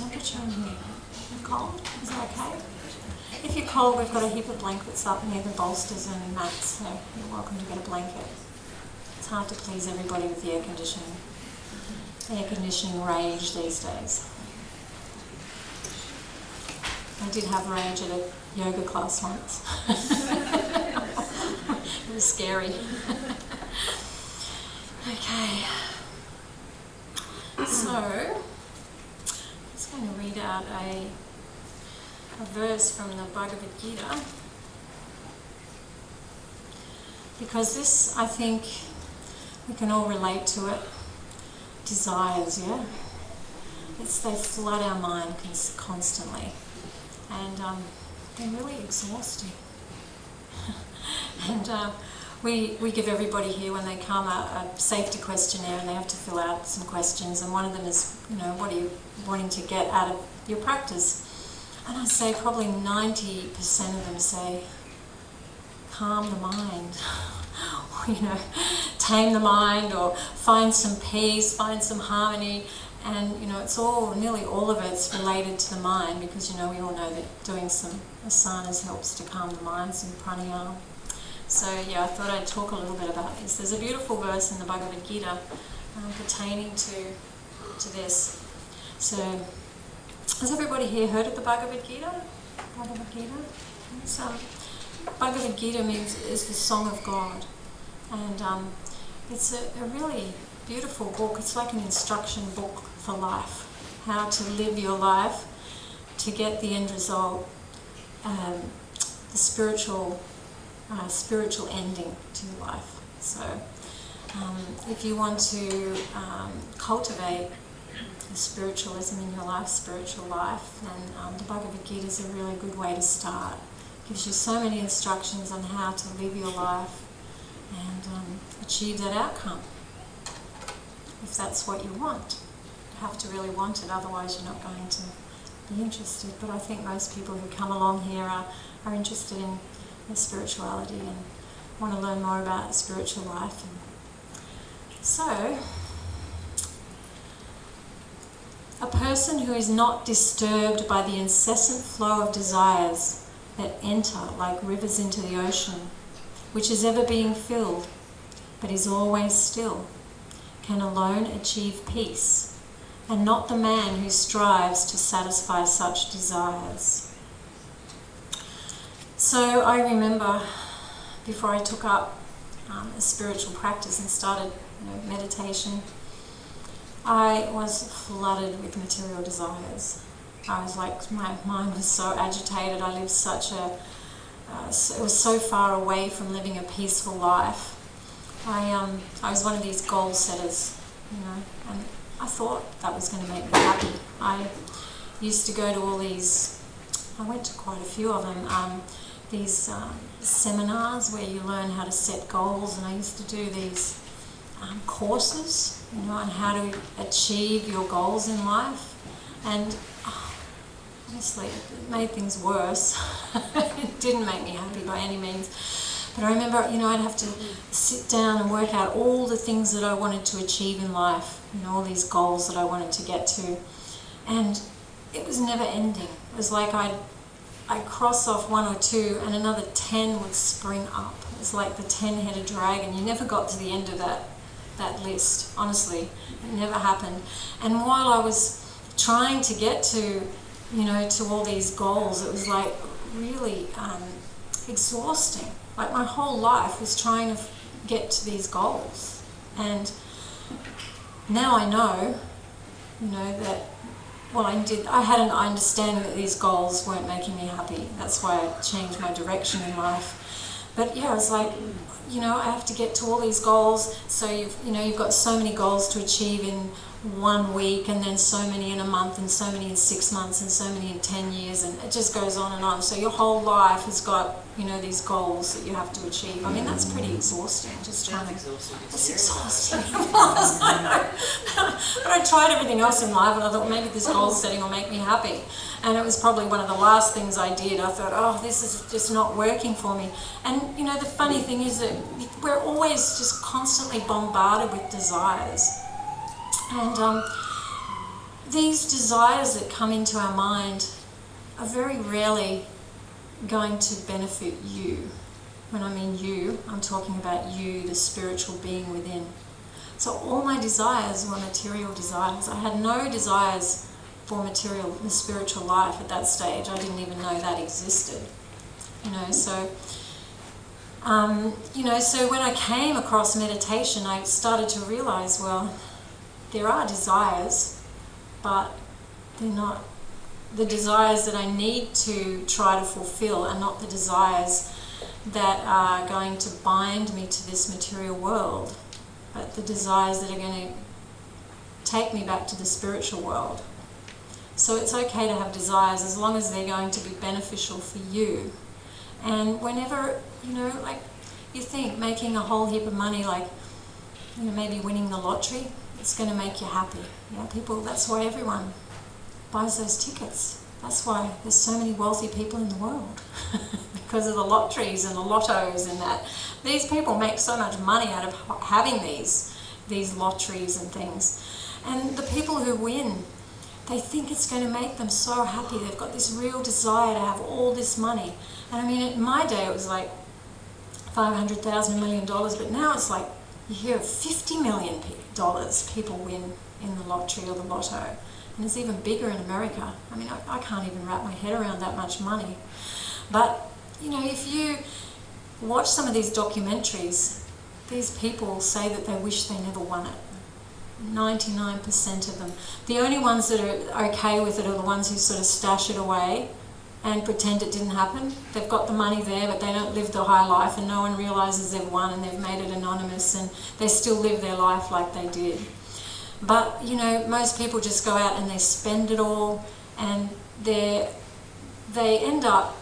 temperature in here? You cold? Is that okay? If you're cold, we've got a heap of blankets up near the bolsters and mats, so you're welcome to get a blanket. It's hard to please everybody with the air conditioning. Air conditioning rage these days. I did have rage at a yoga class once. It was scary. Okay. So, I'm just going to read out a verse from the Bhagavad Gita, because this, I think, we can all relate to it. Desires, yeah? They flood our mind constantly, and they're really exhausting. And we give everybody here when they come a safety questionnaire, and they have to fill out some questions, and one of them is, what are you wanting to get out of your practice? And I say probably 90% of them say, calm the mind, tame the mind, or find some peace, find some harmony. And it's nearly all of it's related to the mind, because we all know that doing some asanas helps to calm the mind, some pranayama. So yeah, I thought I'd talk a little bit about this. There's a beautiful verse in the Bhagavad Gita pertaining to this. So, has everybody here heard of the Bhagavad Gita? Bhagavad Gita? Bhagavad Gita is the song of God, and it's a really beautiful book. It's like an instruction book for life, how to live your life to get the end result, the spiritual ending to your life. So if you want to cultivate the spiritualism in your life, spiritual life, then the Bhagavad Gita is a really good way to start. It gives you so many instructions on how to live your life and achieve that outcome, if that's what you want. You have to really want it, otherwise you're not going to be interested. But I think most people who come along here are interested in their spirituality and want to learn more about spiritual life. So, a person who is not disturbed by the incessant flow of desires that enter like rivers into the ocean, which is ever being filled, but is always still, can alone achieve peace, and not the man who strives to satisfy such desires. So I remember before I took up a spiritual practice and started meditation, I was flooded with material desires. I was like, my mind was so agitated. I lived it was so far away from living a peaceful life. I was one of these goal setters, and I thought that was going to make me happy. I used to go to all these, I went to quite a few of them, these seminars where you learn how to set goals, and I used to do these courses, on how to achieve your goals in life. And honestly, it made things worse. It didn't make me happy by any means. But I remember, I'd have to sit down and work out all the things that I wanted to achieve in life, all these goals that I wanted to get to. And it was never ending. It was like I'd cross off one or two and another 10 would spring up. It was like the 10-headed dragon. You never got to the end of that list, honestly. It never happened. And while I was trying to get to all these goals, it was like really exhausting. Like my whole life was trying to get to these goals. And now I know, that I had an understanding that these goals weren't making me happy. That's why I changed my direction in life. But yeah, it's like, I have to get to all these goals. So you've got so many goals to achieve in 1 week, and then so many in a month, and so many in 6 months, and so many in 10 years, and it just goes on and on. So your whole life has got, these goals that you have to achieve. I mean, that's pretty exhausting. Just trying to. It's exhausting. But I tried everything else in life, and I thought maybe this goal setting will make me happy. And it was probably one of the last things I did. I thought, this is just not working for me. And the funny thing is that we're always just constantly bombarded with desires. And these desires that come into our mind are very rarely going to benefit you. When I mean you, I'm talking about you, the spiritual being within. So all my desires were material desires. I had no desires for material, the spiritual life at that stage. I didn't even know that existed. So when I came across meditation, I started to realize, well, there are desires, but they're not the desires that I need to try to fulfill, are not the desires that are going to bind me to this material world, but the desires that are going to take me back to the spiritual world. So it's okay to have desires as long as they're going to be beneficial for you. And whenever, you think making a whole heap of money, maybe winning the lottery, it's going to make you happy. That's why everyone buys those tickets. That's why there's so many wealthy people in the world. Because of the lotteries and the lottos and that. These people make so much money out of having these lotteries and things. And the people who win, they think it's going to make them so happy. They've got this real desire to have all this money. And in my day it was like $500,000, $1 million, but now it's like you hear of $50 million people win in the lottery or the lotto. And it's even bigger in America. I can't even wrap my head around that much money. But, if you watch some of these documentaries, these people say that they wish they never won it. 99% of them. The only ones that are okay with it are the ones who sort of stash it away and pretend it didn't happen. They've got the money there, but they don't live the high life, and no one realizes they've won, and they've made it anonymous, and they still live their life like they did. But, most people just go out and they spend it all, and they end up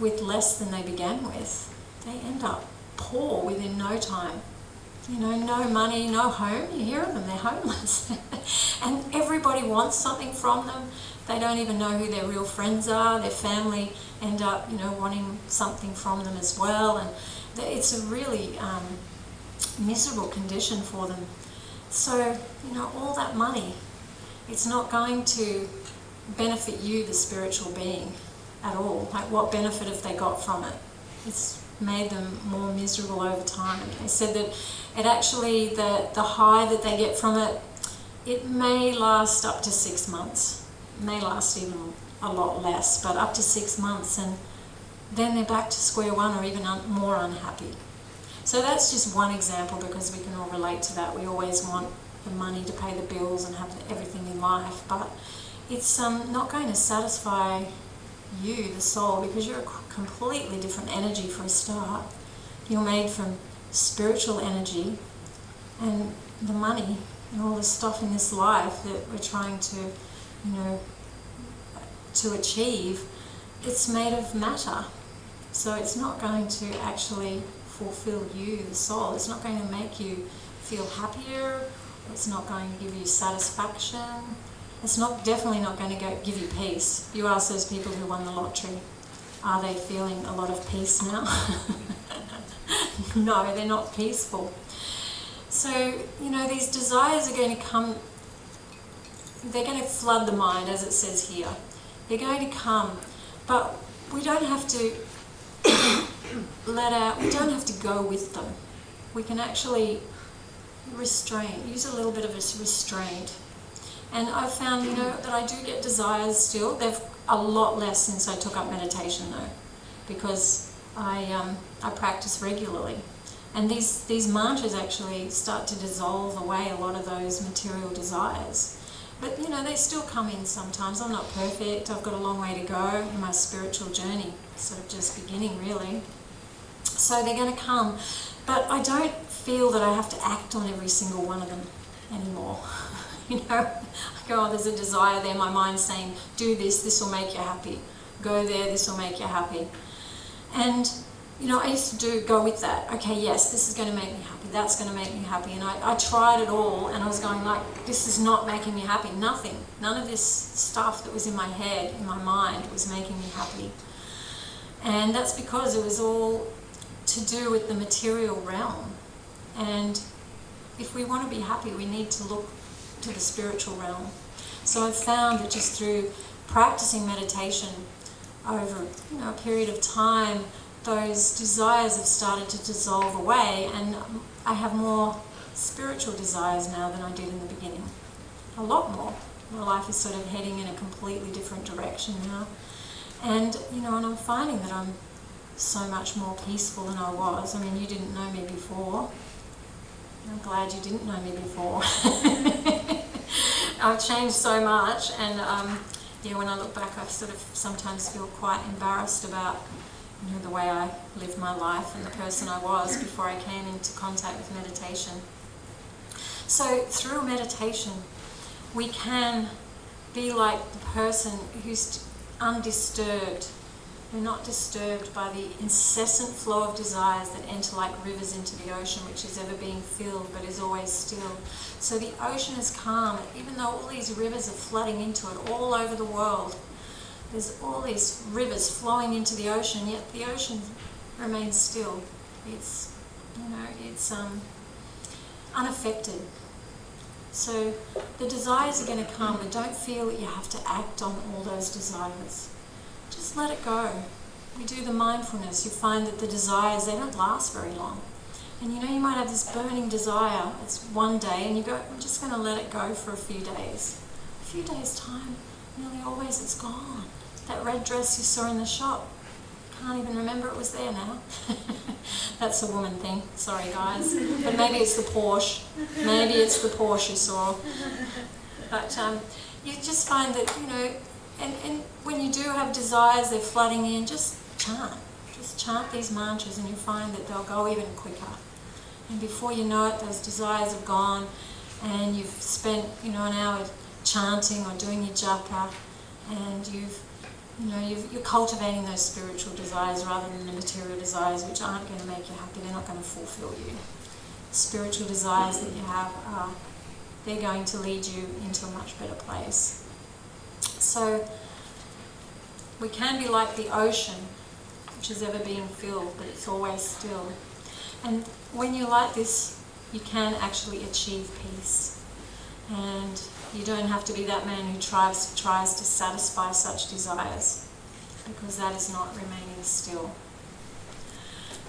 with less than they began with. They end up poor within no time. No money, no home. You hear of them, they're homeless. And everybody wants something from them. They don't even know who their real friends are. Their family end up, wanting something from them as well. And it's a really miserable condition for them. So, all that money, it's not going to benefit you, the spiritual being, at all. Like, what benefit have they got from it? It's made them more miserable over time. They said that it actually, the high that they get from it, it may last up to 6 months. It may last even a lot less, but up to 6 months, and then they're back to square one or even more unhappy. So that's just one example, because we can all relate to that. We always want the money to pay the bills and have everything in life, but it's not going to satisfy you, the soul, because you're a completely different energy for a start. You're made from spiritual energy, and the money and all the stuff in this life that we're trying to achieve, it's made of matter. So it's not going to actually fulfill you, the soul. It's not going to make you feel happier. It's not going to give you satisfaction. It's definitely not going to give you peace. You ask those people who won the lottery, are they feeling a lot of peace now? No, they're not peaceful. So, these desires are going to come, they're going to flood the mind, as it says here. They're going to come, but we don't have to we don't have to go with them. We can actually use a little bit of a restraint. And I've found, that I do get desires still. They've a lot less since I took up meditation, though, because I practice regularly. And these mantras actually start to dissolve away a lot of those material desires. But, they still come in sometimes. I'm not perfect. I've got a long way to go in my spiritual journey, sort of just beginning, really. So they're going to come. But I don't feel that I have to act on every single one of them anymore. I go, there's a desire there. My mind's saying, do this, this will make you happy. Go there, this will make you happy. And, I used to go with that. Okay, yes, this is going to make me happy. That's going to make me happy. And I tried it all, and I was going this is not making me happy. Nothing. None of this stuff that was in my head, in my mind, was making me happy. And that's because it was all to do with the material realm. And if we want to be happy, we need to look to the spiritual realm. So I've found that just through practicing meditation over a period of time, those desires have started to dissolve away, and I have more spiritual desires now than I did in the beginning. A lot more. My life is sort of heading in a completely different direction now. And, and I'm finding that I'm so much more peaceful than I was. I mean, you didn't know me before. I'm glad you didn't know me before. I've changed so much, and when I look back, I sort of sometimes feel quite embarrassed about the way I lived my life and the person I was before I came into contact with meditation. So through meditation, we can be like the person who's undisturbed. We're not disturbed by the incessant flow of desires that enter like rivers into the ocean, which is ever being filled but is always still. So the ocean is calm, even though all these rivers are flooding into it all over the world. There's all these rivers flowing into the ocean, yet the ocean remains still. It's unaffected. So the desires are going to come, but don't feel that you have to act on all those desires. Just let it go. We do the mindfulness. You find that the desires, they don't last very long. And you might have this burning desire. It's one day, and you go, I'm just going to let it go for a few days. A few days' time, nearly always it's gone. That red dress you saw in the shop, can't even remember it was there now. That's a woman thing. Sorry, guys. But maybe it's the Porsche. Maybe it's the Porsche you saw. But you just find that, and when you do have desires, they're flooding in, just chant. Just chant these mantras, and you find that they'll go even quicker. And before you know it, those desires have gone, and you've spent, an hour chanting or doing your japa, and you're cultivating those spiritual desires rather than the material desires, which aren't going to make you happy. They're not going to fulfill you. Spiritual desires that you have, they're going to lead you into a much better place. So we can be like the ocean, which is ever being filled, but it's always still. And when you're like this, you can actually achieve peace. And you don't have to be that man who tries to satisfy such desires, because that is not remaining still.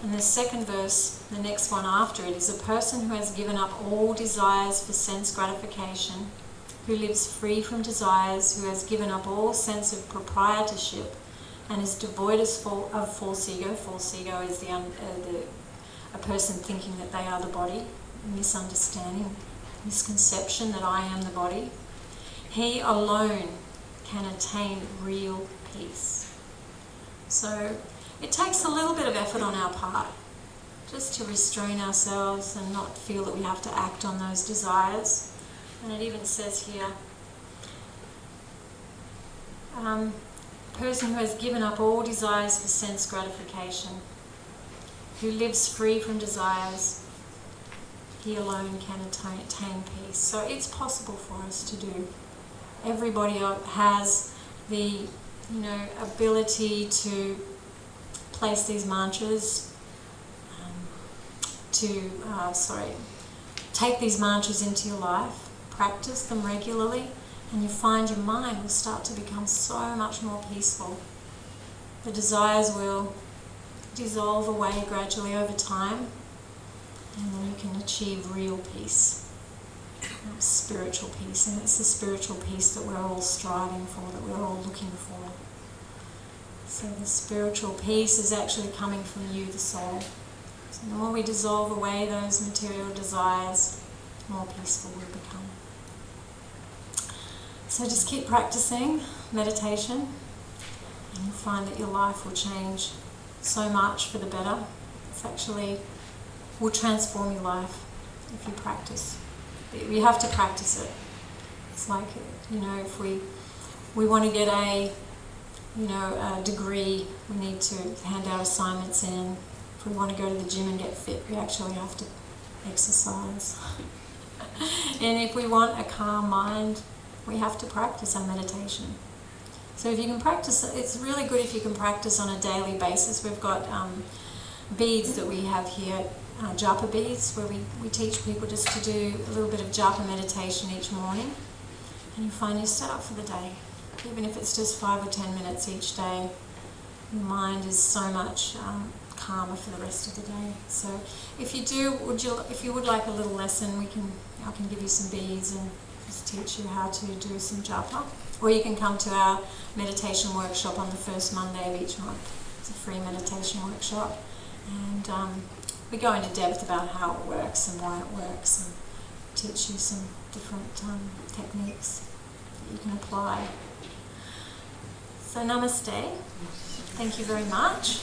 And the second verse, the next one after it, is a person who has given up all desires for sense gratification, who lives free from desires, who has given up all sense of proprietorship, and is devoid of false ego. False ego is a person thinking that they are the body, misunderstanding, misconception that I am the body. He alone can attain real peace. So it takes a little bit of effort on our part, just to restrain ourselves and not feel that we have to act on those desires. And it even says here, person who has given up all desires for sense gratification, who lives free from desires, he alone can attain peace. So it's possible for us to do. Everybody take these mantras into your life, practice them regularly, and you find your mind will start to become so much more peaceful. The desires will dissolve away gradually over time, and then you can achieve real peace, spiritual peace. And it's the spiritual peace that we're all striving for, that we're all looking for. So the spiritual peace is actually coming from you, the soul. So the more we dissolve away those material desires, the more peaceful we become. So just keep practicing meditation, and you'll find that your life will change so much for the better. It's actually will transform your life if you practice. You have to practice it. It's like, if we want to get a degree, we need to hand our assignments in. If we want to go to the gym and get fit, we actually have to exercise. And if we want a calm mind, we have to practice our meditation. So if you can practice, it's really good if you can practice on a daily basis. We've got beads that we have here japa beads, where we teach people just to do a little bit of japa meditation each morning, and you find you're set up for the day. Even if it's just 5 or 10 minutes each day, your mind is so much calmer for the rest of the day. So if you would like a little lesson, I can give you some beads and just teach you how to do some japa. Or you can come to our meditation workshop on the first Monday of each month. It's a free meditation workshop, and we go into depth about how it works and why it works, and teach you some different techniques that you can apply. So namaste. Thank you very much.